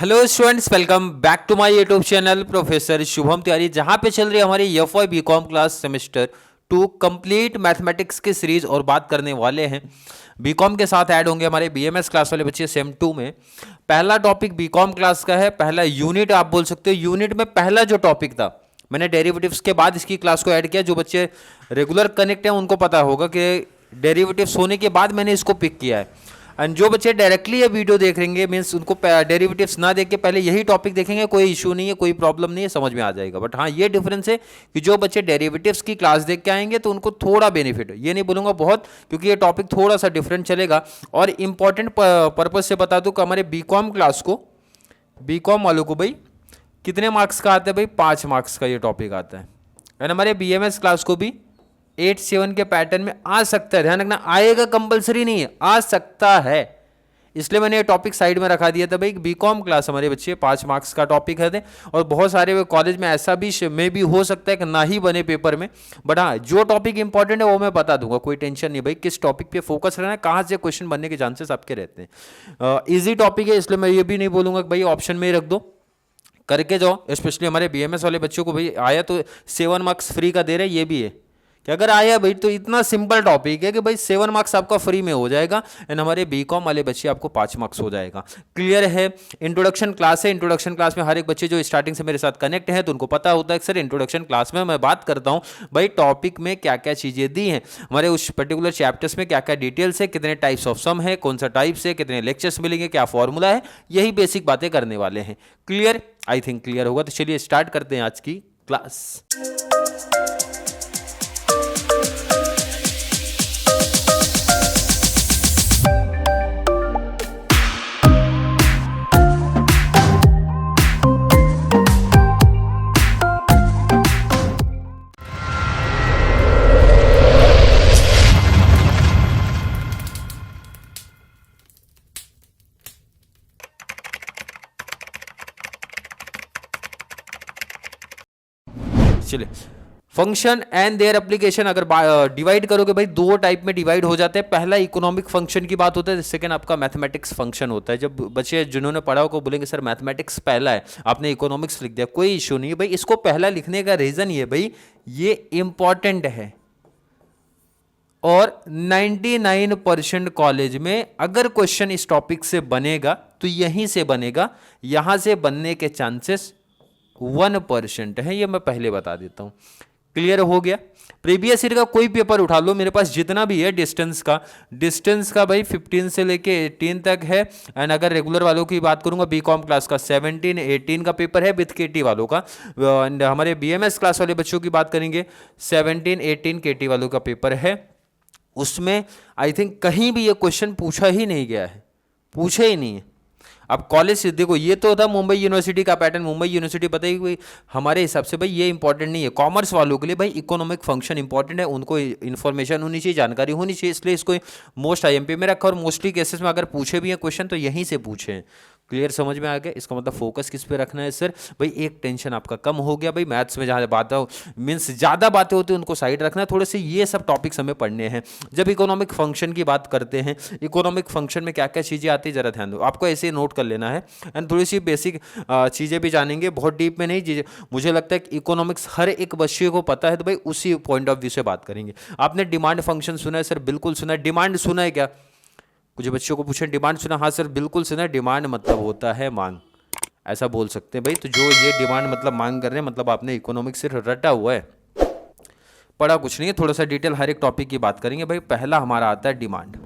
Hello students, welcome back to my YouTube channel professor Shubham Tiwari, जहां पे चल रही है हमारी FY BCom class semester 2 complete mathematics की सीरीज। और बात करने वाले हैं बीकॉम के साथ ऐड होंगे हमारे बीएमएस क्लास वाले बच्चे सेम 2 में। पहला टॉपिक बीकॉम क्लास का है, पहला यूनिट आप बोल सकते हो। यूनिट में पहला जो टॉपिक था, मैंने डेरिवेटिव्स के बाद इसकी क्लास को ऐड किया। जो बच्चे रेगुलर कनेक्ट हैं उनको पता होगा कि डेरिवेटिव्स होने के बाद मैंने इसको पिक किया है। एंड जो बच्चे डायरेक्टली ये वीडियो देखेंगे मीन्स उनको डेरिवेटिव्स ना देख के पहले यही टॉपिक देखेंगे, कोई इशू नहीं है, कोई प्रॉब्लम नहीं है, समझ में आ जाएगा। बट हाँ, ये डिफरेंस है कि जो बच्चे डेरिवेटिव्स की क्लास देख के आएंगे तो उनको थोड़ा बेनिफिट, ये नहीं बोलूँगा बहुत, क्योंकि ये टॉपिक थोड़ा सा डिफरेंट चलेगा। और इंपॉर्टेंट पर्पज से बता दूँ कि हमारे बीकॉम क्लास को, बीकॉम वालों को भाई कितने मार्क्स का आता है? भाई 5 मार्क्स का ये टॉपिक आता है। एंड हमारे बीएमएस क्लास को भी 8-7 के पैटर्न में आ सकता है। ध्यान रखना, आएगा कंपलसरी नहीं है, आ सकता है। इसलिए मैंने ये टॉपिक साइड में रखा दिया था भाई। बीकॉम क्लास हमारे बच्चे 5 मार्क्स का टॉपिक है। और बहुत सारे कॉलेज में ऐसा भी हो सकता है कि ना ही बने पेपर में। बट हाँ, जो टॉपिक इंपॉर्टेंट है वो मैं बता दूंगा, कोई टेंशन नहीं भाई। किस टॉपिक पे फोकस रहना है, कहाँ से क्वेश्चन बनने के चांसेस आपके रहते हैं। ईजी टॉपिक है, इसलिए मैं ये भी नहीं बोलूंगा कि भाई ऑप्शन में ही रख दो, करके जाओ। स्पेशली हमारे बीएमएस वाले बच्चों को भाई आया तो 7 मार्क्स फ्री का दे रहे हैं। ये भी है कि अगर आया भाई तो इतना सिंपल टॉपिक है कि भाई 7 मार्क्स आपका फ्री में हो जाएगा। एंड हमारे बीकॉम वाले बच्चे आपको 5 मार्क्स हो जाएगा। क्लियर है? इंट्रोडक्शन क्लास है। इंट्रोडक्शन क्लास में हर एक बच्चे जो स्टार्टिंग से मेरे साथ कनेक्ट है तो उनको पता होता है कि सर इंट्रोडक्शन क्लास में मैं बात करता हूँ भाई टॉपिक में क्या क्या चीज़ें दी हैं, हमारे उस पर्टिकुलर चैप्टर्स में क्या क्या डिटेल्स है, कितने टाइप्स ऑफ सम है, कौन सा टाइप्स है, कितने लेक्चर्स मिलेंगे, क्या फॉर्मूला है, यही बेसिक बातें करने वाले हैं। क्लियर? आई थिंक क्लियर होगा। तो चलिए स्टार्ट करते हैं आज की क्लास। चलिए, फंक्शन एंड देयर एप्लीकेशन अगर डिवाइड करोगे भाई, 2 टाइप में डिवाइड हो जाते हैं। पहला इकोनॉमिक फंक्शन की बात होता है, सेकंड आपका मैथमेटिक्स फंक्शन होता है। जब बच्चे जिन्होंने पढ़ा हो को बोलेंगे सर मैथमेटिक्स पहला है, आपने इकोनॉमिक्स लिख दिया, कोई इशू नहीं है भाई। इसको पहला लिखने का रीजन ये भाई, ये इंपॉर्टेंट है। और 99% कॉलेज में अगर क्वेश्चन इस टॉपिक से बनेगा तो यहीं से बनेगा, यहां से बनने के चांसेस 1% है, ये मैं पहले बता देता हूं। क्लियर हो गया? प्रीवियस ईयर का कोई पेपर उठा लो, मेरे पास जितना भी है डिस्टेंस का भाई 15 से लेके 18 तक है। एंड अगर रेगुलर वालों की बात करूंगा, बीकॉम क्लास का 17-18 का पेपर है विथ केटी वालों का। एंड हमारे बीएमएस क्लास वाले बच्चों की बात करेंगे, 17-18 केटी वालों का पेपर है। उसमें आई थिंक कहीं भी ये क्वेश्चन पूछा ही नहीं गया है, पूछे ही नहीं है। अब कॉलेज से देखो, ये तो था मुंबई यूनिवर्सिटी का पैटर्न। मुंबई यूनिवर्सिटी पता ही कोई, हमारे हिसाब से भाई ये इंपॉर्टेंट नहीं है। कॉमर्स वालों के लिए भाई इकोनॉमिक फंक्शन इंपॉर्टेंट है, उनको इन्फॉर्मेशन होनी चाहिए, जानकारी होनी चाहिए, इसलिए इसको मोस्ट आईएमपी में रखा। और मोस्टली केसेस में अगर पूछे भी हैं क्वेश्चन तो यहीं से पूछे हैं। क्लियर? समझ में आ गया? इसका मतलब फोकस किस पे रखना है सर? भाई एक टेंशन आपका कम हो गया भाई। मैथ्स में जहाँ बातें मीन्स ज़्यादा बातें होती हैं उनको साइड रखना है, थोड़े से ये सब टॉपिक्स हमें पढ़ने हैं। जब इकोनॉमिक फंक्शन की बात करते हैं, इकोनॉमिक फंक्शन में क्या क्या चीज़ें आती है जरा ध्यान दो, आपको ऐसे नोट कर लेना है। एंड थोड़ी सी बेसिक चीज़ें भी जानेंगे, बहुत डीप में नहीं चीज़ें। मुझे लगता है कि इकोनॉमिक्स हर एक बच्चे को पता है, तो भाई उसी पॉइंट ऑफ व्यू से बात करेंगे। आपने डिमांड फंक्शन सुना है? सर बिल्कुल सुना है। डिमांड सुना है क्या? कुछ बच्चों को पूछें डिमांड सुना? हाँ सर बिल्कुल सुना है। डिमांड मतलब होता है मांग, ऐसा बोल सकते हैं भाई। तो जो ये डिमांड मतलब मांग कर रहे हैं, मतलब आपने इकोनॉमिक्स सिर्फ रटा हुआ है, पढ़ा कुछ नहीं है। थोड़ा सा डिटेल हर एक टॉपिक की बात करेंगे भाई। पहला हमारा आता है डिमांड।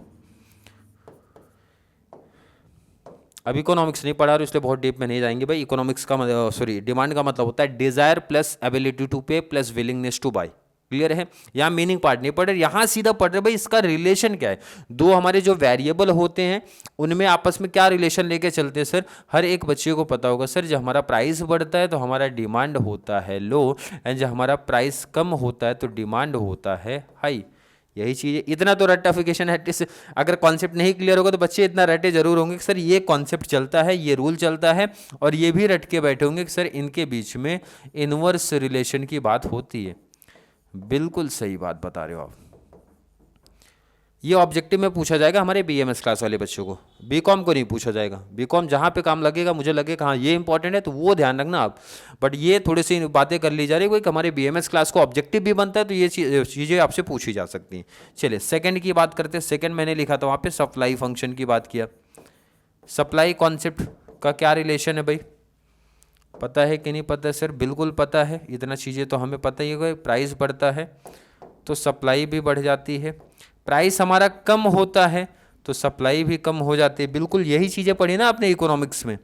अब इकोनॉमिक्स नहीं पढ़ा रहे इसलिए बहुत डीप में नहीं जाएंगे भाई। इकोनॉमिक्स का डिमांड का मतलब होता है desire plus ability to pay plus willingness to buy. Clear है? यहाँ मीनिंग पार्ट नहीं पढ़ रहे, यहाँ सीधा पढ़ रहे भाई इसका रिलेशन क्या है। 2 हमारे जो वेरिएबल होते हैं उनमें आपस में क्या रिलेशन लेके चलते हैं सर? हर एक बच्चे को पता होगा सर, जब हमारा प्राइस बढ़ता है तो हमारा डिमांड होता है लो, एंड जब हमारा प्राइस कम होता है तो डिमांड होता है हाई। यही चीज़ है। इतना तो रट्टाफिकेशन है, अगर कॉन्सेप्ट नहीं क्लियर होगा तो बच्चे इतना रटे जरूर होंगे कि सर ये कॉन्सेप्ट चलता है, ये रूल चलता है, और ये भी रट के बैठे होंगे कि सर इनके बीच में इनवर्स रिलेशन की बात होती है। बिल्कुल सही बात बता रहे हो आप। ये ऑब्जेक्टिव में पूछा जाएगा हमारे बीएमएस क्लास वाले बच्चों को, बीकॉम को नहीं पूछा जाएगा। बीकॉम जहाँ पे काम लगेगा, मुझे लगेगा हाँ ये इंपॉर्टेंट है तो वो ध्यान रखना आप। बट ये थोड़ी सी बातें कर ली जा रही है कि हमारे बीएमएस क्लास को ऑब्जेक्टिव भी बनता है, तो ये चीज़ें आपसे पूछी जा सकती हैं। चलिए सेकंड की बात करते हैं। सेकंड मैंने लिखा था वहाँ पे सप्लाई फंक्शन की बात किया। सप्लाई कॉन्सेप्ट का क्या रिलेशन है भाई, पता है कि नहीं पता है सर? बिल्कुल पता है, इतना चीज़ें तो हमें पता ही है। प्राइस बढ़ता है तो सप्लाई भी बढ़ जाती है, प्राइस हमारा कम होता है तो सप्लाई भी कम हो जाती है। बिल्कुल यही चीज़ें पढ़ी ना आपने इकोनॉमिक्स में।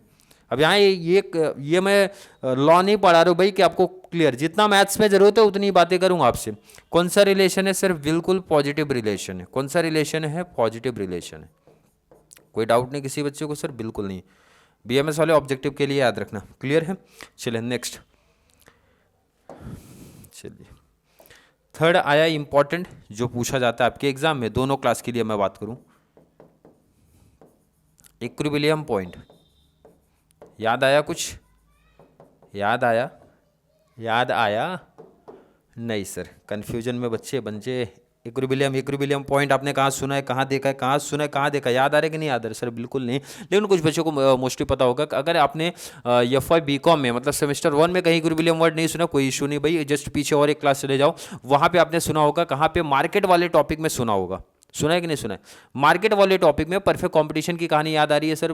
अब यहाँ ये मैं लॉ नहीं पढ़ा रहा हूँ भाई कि आपको क्लियर, जितना मैथ्स में जरूरत है उतनी बातें करूँगा आपसे। कौन सा रिलेशन है सर? बिल्कुल पॉजिटिव रिलेशन है। कौन सा रिलेशन है? पॉजिटिव रिलेशन है। कोई डाउट नहीं किसी बच्चे को सर? बिल्कुल नहीं। बीएमएस वाले ऑब्जेक्टिव के लिए याद रखना, क्लियर है? चलिए नेक्स्ट। चलिए थर्ड आया इंपॉर्टेंट, जो पूछा जाता है आपके एग्जाम में, दोनों क्लास के लिए मैं बात करूं। इक्विलिब्रियम पॉइंट याद आया? कुछ याद आया? याद आया नहीं सर? कंफ्यूजन में बच्चे इक्विलिब्रियम पॉइंट आपने कहाँ सुना है, कहाँ देखा है, कहाँ सुना है, कहाँ देखा है? याद आ रहा है कि नहीं याद आ रहा है? सर बिल्कुल नहीं। लेकिन कुछ बच्चों को मोस्टली पता होगा कि अगर आपने एफ बीकॉम में मतलब सेमेस्टर 1 में कहीं इक्विलिब्रियम वर्ड नहीं सुना, कोई इशू नहीं भाई, जस्ट पीछे और एक क्लास चले जाओ, वहाँ पे आपने सुना होगा। कहाँ पे? मार्केट वाले टॉपिक में सुना होगा। सुना है कि नहीं सुना है? मार्केट वाले टॉपिक में परफेक्ट कंपटीशन की कहानी याद आ रही है सर?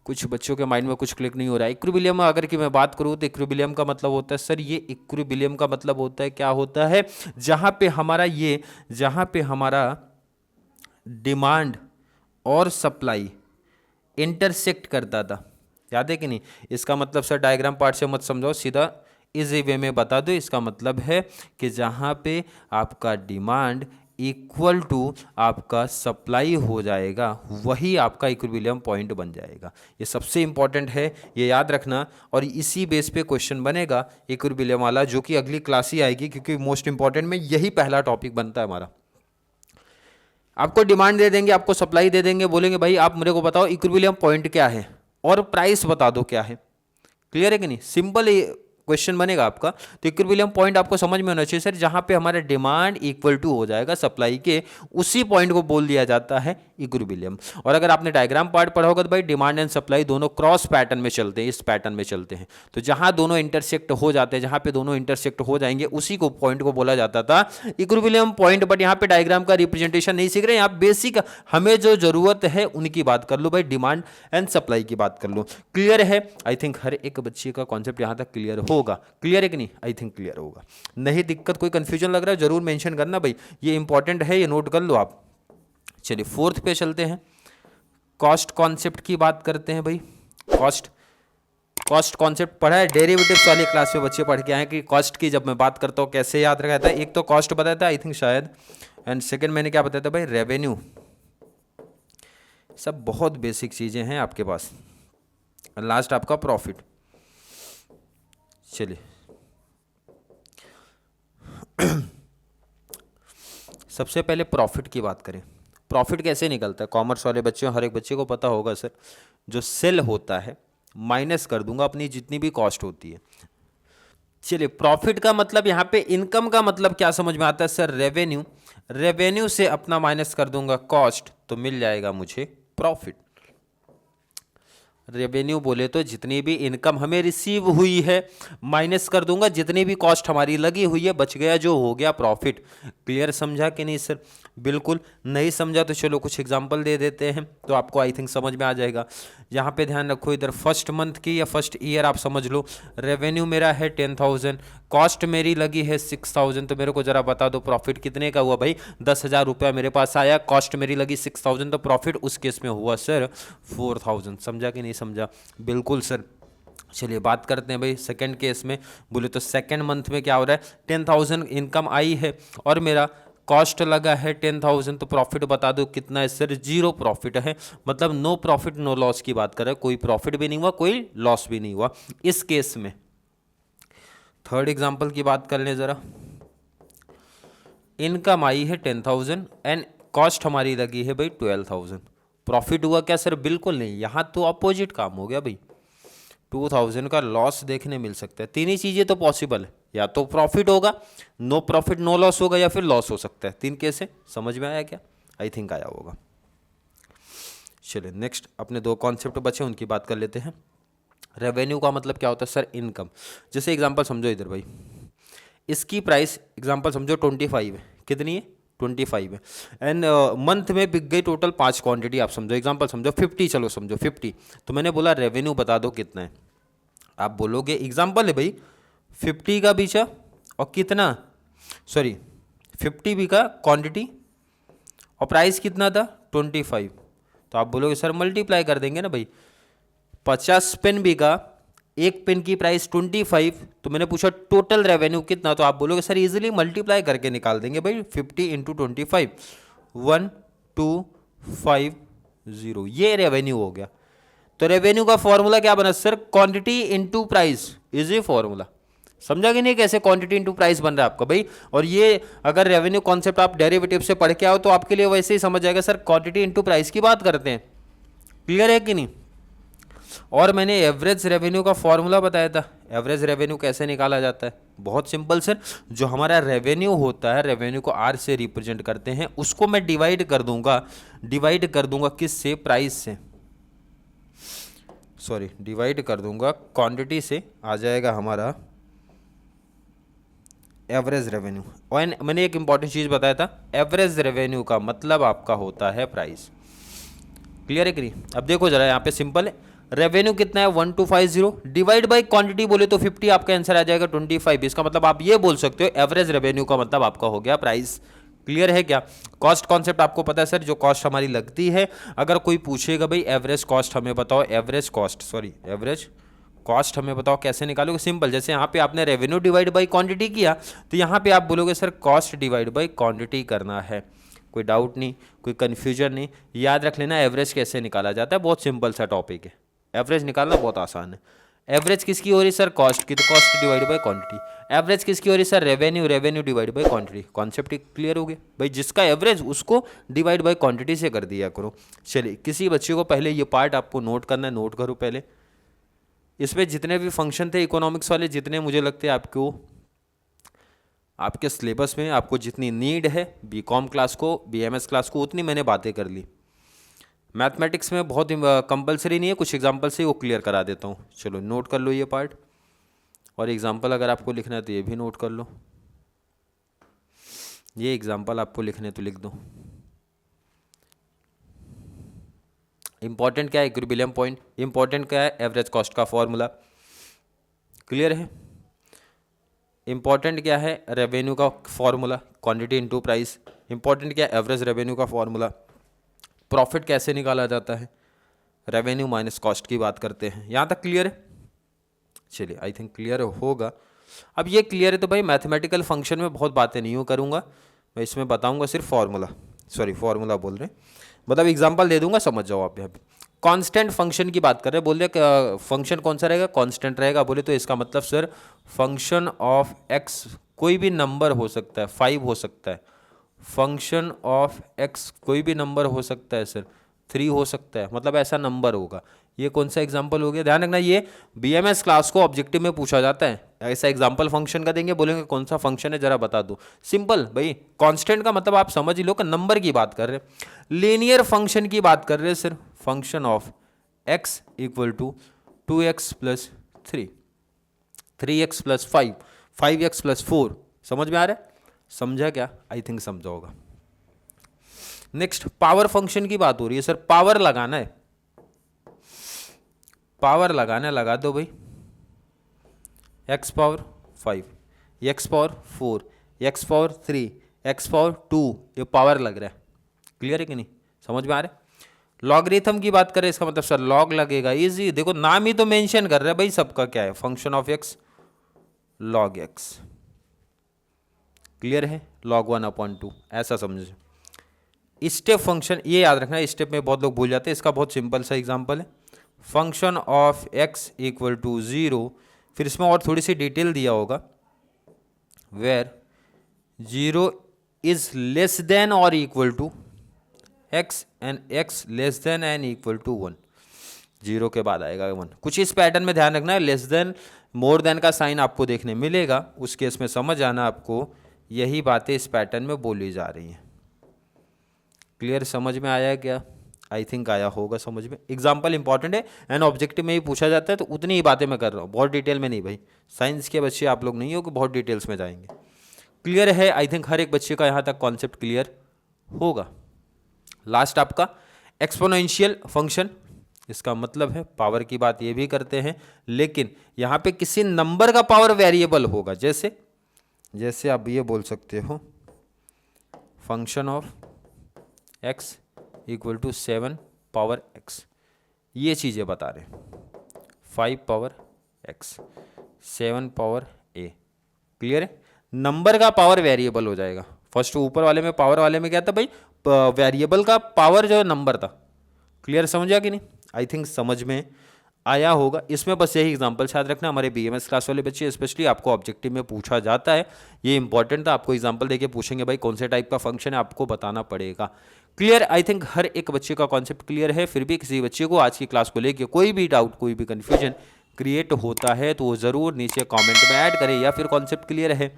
कुछ बच्चों के माइंड में कुछ क्लिक नहीं हो रहा है। इक्विलिब्रियम अगर की मैं बात करूँ तो इक्विलिब्रियम का मतलब होता है सर, ये इक्विलिब्रियम का मतलब होता है, क्या होता है? जहाँ पे हमारा डिमांड और सप्लाई इंटरसेक्ट करता था। याद है कि नहीं? इसका मतलब सर डायग्राम पार्ट से मत समझाओ, सीधा इजी वे में बता दो। इसका मतलब है कि जहाँ पे आपका डिमांड इक्वल टू आपका सप्लाई हो जाएगा, वही आपका इक्विलिब्रियम पॉइंट बन जाएगा। ये सबसे इंपॉर्टेंट है, ये याद रखना। और इसी बेस पे क्वेश्चन बनेगा इक्विलिब्रियम वाला, जो कि अगली क्लास ही आएगी, क्योंकि मोस्ट इंपॉर्टेंट में यही पहला टॉपिक बनता है हमारा। आपको डिमांड दे देंगे, आपको सप्लाई दे देंगे, बोलेंगे भाई आप मेरे को बताओ इक्विलिब्रियम पॉइंट क्या है और प्राइस बता दो क्या है। क्लियर है कि नहीं? सिंपल क्वेश्चन बनेगा आपका। तो इक्विलिब्रियम पॉइंट आपको समझ में होना चाहिए सर, जहां पे हमारा डिमांड इक्वल टू हो जाएगा सप्लाई के, उसी पॉइंट को बोल दिया जाता है इक्विलिब्रियम। और अगर आपने डायग्राम पार्ट पढ़ा होगा तो भाई डिमांड एंड सप्लाई दोनों क्रॉस पैटर्न में चलते हैं, इस पैटर्न में चलते हैं। तो जहां दोनों इंटरसेक्ट हो जाते हैं, जहां पे दोनों इंटरसेक्ट हो जाएंगे, उसी को पॉइंट को बोला जाता था इक्विलिब्रियम पॉइंट। बट यहाँ पे डायग्राम का रिप्रेजेंटेशन नहीं सीख रहे, यहाँ बेसिक हमें जो जरूरत है उनकी बात कर लो भाई, डिमांड एंड सप्लाई की बात कर लो। क्लियर है? आई थिंक हर एक बच्चे का कॉन्सेप्ट यहाँ तक क्लियर होगा। क्लियर है कि नहीं? आई थिंक क्लियर होगा। नहीं दिक्कत, कोई कंफ्यूजन लग रहा है जरूर मेंशन करना भाई, ये इंपॉर्टेंट है, ये नोट कर लो आप। चलिए फोर्थ पे चलते हैं। कॉस्ट कॉन्सेप्ट की बात करते हैं भाई। कॉस्ट कॉन्सेप्ट पढ़ा है, डेरिवेटिव्स वाली क्लास में बच्चे पढ़ के आए कि कॉस्ट की जब मैं बात करता हूँ कैसे याद रखा था। एक तो कॉस्ट बताया था आई थिंक शायद, एंड सेकंड मैंने क्या बताया था भाई? रेवेन्यू। सब बहुत बेसिक चीज़ें हैं आपके पास। लास्ट आपका प्रॉफिट। चलिए सबसे पहले प्रॉफिट की बात करें। प्रॉफिट कैसे निकलता है? कॉमर्स वाले बच्चों, हर एक बच्चे को पता होगा सर, जो सेल होता है माइनस कर दूंगा अपनी जितनी भी कॉस्ट होती है। चलिए प्रॉफिट का मतलब यहाँ पे इनकम का मतलब क्या समझ में आता है सर? रेवेन्यू। रेवेन्यू से अपना माइनस कर दूंगा कॉस्ट, तो मिल जाएगा मुझे प्रॉफिट। रेवेन्यू बोले तो जितनी भी इनकम हमें रिसीव हुई है माइनस कर दूंगा जितनी भी कॉस्ट हमारी लगी हुई है, बच गया जो हो गया प्रॉफिट। क्लियर समझा कि नहीं सर? बिल्कुल नहीं समझा तो चलो कुछ एग्जांपल दे देते हैं, तो आपको आई थिंक समझ में आ जाएगा। यहाँ पे ध्यान रखो, इधर फर्स्ट मंथ की या फर्स्ट ईयर आप समझ लो। रेवेन्यू मेरा है 10,000, कॉस्ट मेरी लगी है 6,000, तो मेरे को जरा बता दो प्रॉफिट कितने का हुआ भाई? 10,000 रुपया मेरे पास आया, कॉस्ट मेरी लगी 6,000, तो प्रॉफिट उस केस में हुआ सर 4,000। समझा कि नहीं समझा? बिल्कुल सर। चलिए बात करते हैं भाई सेकंड केस में। बोले तो सेकंड मंथ में क्या हो रहा है? 10,000 इनकम आई है और मेरा कॉस्ट लगा है 10,000, तो प्रॉफिट बता दो कितना है सर? 0 प्रॉफिट है, मतलब नो प्रॉफिट नो लॉस की बात कर रहे हैं। कोई प्रॉफिट भी नहीं हुआ, कोई लॉस भी नहीं हुआ इस केस में। थर्ड एग्जांपल की बात कर लें जरा। इनकम आई है 10,000 एंड कॉस्ट हमारी लगी है भाई 12,000। प्रॉफिट हुआ क्या सर? बिल्कुल नहीं, यहाँ तो अपोजिट काम हो गया भाई। 2,000 का लॉस देखने मिल सकता है। तीन ही चीज़ें तो पॉसिबल है, या तो प्रॉफिट होगा, नो प्रॉफिट नो लॉस होगा, या फिर लॉस हो सकता है। तीन केस है, समझ में आया क्या? आई थिंक आया होगा। चलिए नेक्स्ट अपने दो कॉन्सेप्ट बचे उनकी बात कर लेते हैं। रेवेन्यू का मतलब क्या होता है सर? इनकम। जैसे एग्जांपल समझो इधर भाई, इसकी प्राइस एग्जांपल समझो 25 है। कितनी है? 25 है। एंड मंथ में बिक गई टोटल 5 क्वांटिटी। आप समझो एग्जांपल समझो 50, चलो समझो 50। तो मैंने बोला रेवेन्यू बता दो कितना है। आप बोलोगे एग्जांपल है भाई 50 का बीचा और कितना, सॉरी 50 भी का क्वांटिटी और प्राइस कितना था 25। तो आप बोलोगे सर मल्टीप्लाई कर देंगे ना भाई, 50 पेन भी का, एक पेन की प्राइस 25। तो मैंने पूछा टोटल रेवेन्यू कितना, तो आप बोलोगे सर इजीली मल्टीप्लाई करके निकाल देंगे भाई 50 इंटू 25, 1250। ये रेवेन्यू हो गया। तो रेवेन्यू का फॉर्मूला क्या बना sir? Quantity into price. Easy formula. समझा कि नहीं कैसे क्वांटिटी इंटू प्राइस बन रहा है आपका भाई? और ये अगर रेवेन्यू कॉन्सेप्ट आप डेरिवेटिव से पढ़ के आओ तो आपके लिए वैसे ही समझ जाएगा सर क्वांटिटी इंटू प्राइस की बात करते हैं। क्लियर है कि नहीं? और मैंने एवरेज रेवेन्यू का फॉर्मूला बताया था। एवरेज रेवेन्यू कैसे निकाला जाता है? बहुत सिंपल सर, जो हमारा रेवेन्यू होता है, रेवेन्यू को आर से रिप्रेजेंट करते हैं, उसको मैं डिवाइड कर दूंगा किससे? प्राइस से। सॉरी, डिवाइड कर दूंगा क्वांटिटी से, आ जाएगा हमारा एवरेज रेवेन्यू। और मैंने एक इंपॉर्टेंट चीज बताया था, एवरेज रेवेन्यू का मतलब आपका होता है प्राइस। क्लियर है कि नहीं? अब देखो जरा, यहाँ पे सिंपल है, रेवेन्यू कितना है 1250, डिवाइड बाई क्वांटिटी बोले तो 50, आपका आंसर आ जाएगा 25। इसका मतलब आप ये बोल सकते हो एवरेज रेवेन्यू का मतलब आपका हो गया प्राइस। क्लियर है क्या? कॉस्ट कॉन्सेप्ट आपको पता है सर, जो कॉस्ट हमारी लगती है। अगर कोई पूछेगा भाई एवरेज कॉस्ट हमें बताओ, एवरेज कॉस्ट हमें बताओ कैसे निकालोगे? सिंपल, जैसे यहाँ पे आपने रेवेन्यू डिवाइड बाई क्वांटिटी किया, तो यहाँ पे आप बोलोगे sir cost divide by quantity करना है। कोई डाउट नहीं, कोई कन्फ्यूजन नहीं, याद रख लेना एवरेज कैसे निकाला जाता है। बहुत सिंपल सा टॉपिक है, एवरेज निकालना बहुत आसान है। एवरेज किसकी हो रही है सर? कॉस्ट की, तो cost divide by quantity. Average किसकी हो रही है sir? Revenue divide by quantity. Concept clear हो गया भाई? जिसका एवरेज उसको डिवाइड बाई क्वांटिटी से कर दिया करो। चलिए, किसी बच्चे को पहले ये पार्ट आपको नोट करना है, नोट करो पहले। इसमें जितने भी फंक्शन थे इकोनॉमिक्स वाले, जितने मुझे लगते हैं आपको आपके सिलेबस में आपको जितनी नीड है बीकॉम क्लास को, बीएमएस क्लास को, उतनी मैंने बातें कर ली। मैथमेटिक्स में बहुत कंपलसरी नहीं है, कुछ एग्जांपल से वो क्लियर करा देता हूँ। चलो नोट कर लो ये पार्ट, और एग्जांपल अगर आपको लिखना है तो ये भी नोट कर लो। ये एग्जांपल आपको लिखने तो लिख दो। इंपॉर्टेंट क्या है? Equilibrium point. इंपॉर्टेंट क्या है? एवरेज कॉस्ट का फॉर्मूला। क्लियर है? इंपॉर्टेंट क्या है? रेवेन्यू का formula, quantity into price. Important क्या है? एवरेज रेवेन्यू का फॉर्मूला। प्रॉफिट कैसे निकाला जाता है? रेवेन्यू माइनस कॉस्ट की बात करते हैं। यहाँ तक क्लियर है? चलिए, आई थिंक क्लियर होगा। अब ये क्लियर है तो भाई मैथमेटिकल फंक्शन में बहुत बातें नहीं करूँगा मैं, इसमें बताऊँगा सिर्फ फॉर्मूला बोल रहे हैं, मतलब एग्जाम्पल दे दूंगा, समझ जाओ आप। यहाँ पे कांस्टेंट फंक्शन की बात कर रहे हैं, बोल रहे फंक्शन कौन सा रहेगा? कांस्टेंट रहेगा। बोले तो इसका मतलब सर फंक्शन ऑफ एक्स, कोई भी नंबर हो सकता है, 5 हो सकता है। फंक्शन ऑफ एक्स कोई भी नंबर हो सकता है सर, 3 हो सकता है, मतलब ऐसा नंबर होगा। ये कौन सा एग्जाम्पल हो गया? ध्यान रखना, ये बीएमएस क्लास को ऑब्जेक्टिव में पूछा जाता है। ऐसा एग्जाम्पल फंक्शन का देंगे, बोलेंगे कौन सा फंक्शन है जरा बता दो। सिंपल भाई, कांस्टेंट का मतलब आप समझ ही लो कि नंबर की बात कर रहे हैं। लीनियर फंक्शन की बात कर रहे हैं sir, function of x equal to 2x plus 3, 3x plus 5, 5x plus 4। समझ में आ रहा है? समझा क्या? आई थिंक समझा होगा। नेक्स्ट पावर फंक्शन की बात हो रही है सर, पावर लगाना है, पावर लगाना है, लगा दो भाई। x power 5, x power 4, x power 3, x power 2, ये पावर लग रहा है। क्लियर है कि नहीं? समझ में आ रहा है? लॉगरिथम की बात करें, इसका मतलब सर लॉग लगेगा। इजी, देखो नाम ही तो मेंशन कर रहा है भाई सबका, क्या है? Function of x log x। Clear है? log 1/2 ऐसा समझो। स्टेप फंक्शन, ये याद रखना, स्टेप में बहुत लोग भूल जाते हैं। इसका बहुत सिंपल सा एग्जांपल है, function of x equal to 0, फिर इसमें और थोड़ी सी डिटेल दिया होगा, वेयर 0 इज लेस देन और equal to x and x less than and equal to 1। 0 के बाद आएगा 1। कुछ इस पैटर्न में ध्यान रखना है, लेस देन मोर देन का साइन आपको देखने मिलेगा, उस केस में समझ आना आपको यही बातें इस पैटर्न में बोली जा रही हैं। क्लियर, समझ में आया क्या? आई थिंक आया होगा समझ में। एग्जाम्पल इंपॉर्टेंट है एंड ऑब्जेक्टिव में ही पूछा जाता है, तो उतनी ही बातें मैं कर रहा हूँ, बहुत डिटेल में नहीं भाई। साइंस के बच्चे आप लोग नहीं हो कि बहुत डिटेल्स में जाएंगे। क्लियर है? आई थिंक हर एक बच्चे का यहाँ तक कॉन्सेप्ट क्लियर होगा। लास्ट आपका एक्सपोनेंशियल फंक्शन, इसका मतलब है पावर की बात ये भी करते हैं, लेकिन यहाँ पे किसी नंबर का पावर वेरिएबल होगा। जैसे आप ये बोल सकते हो function of x equal to 7 power x, ये चीज़ें बता रहे हैं। 5 power x, 7 power A. Clear है? नंबर का पावर वेरिएबल हो जाएगा। फर्स्ट ऊपर वाले में पावर वाले में क्या था भाई, वेरिएबल का पावर जो नंबर था। क्लियर, समझा कि नहीं? आई थिंक समझ में आया होगा। इसमें बस यही एग्जांपल याद रखना, हमारे बीएमएस क्लास वाले बच्चे स्पेशली आपको ऑब्जेक्टिव में पूछा जाता है, ये इंपॉर्टेंट था। आपको एग्जांपल देके पूछेंगे भाई कौन से टाइप का फंक्शन है, आपको बताना पड़ेगा। क्लियर? आई थिंक हर एक बच्चे का कॉन्सेप्ट क्लियर है। फिर भी किसी बच्चे को आज की क्लास को लेकर कोई भी डाउट, कोई भी कन्फ्यूजन क्रिएट होता है तो वो ज़रूर नीचे कॉमेंट में ऐड करें, या फिर कॉन्सेप्ट क्लियर है,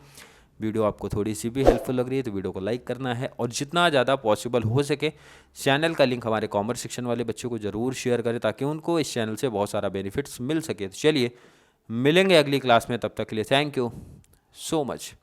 वीडियो आपको थोड़ी सी भी हेल्पफुल लग रही है तो वीडियो को लाइक करना है, और जितना ज़्यादा पॉसिबल हो सके चैनल का लिंक हमारे कॉमर्स सेक्शन वाले बच्चों को ज़रूर शेयर करें, ताकि उनको इस चैनल से बहुत सारा बेनिफिट्स मिल सके। तो चलिए मिलेंगे अगली क्लास में, तब तक के लिए थैंक यू सो मच।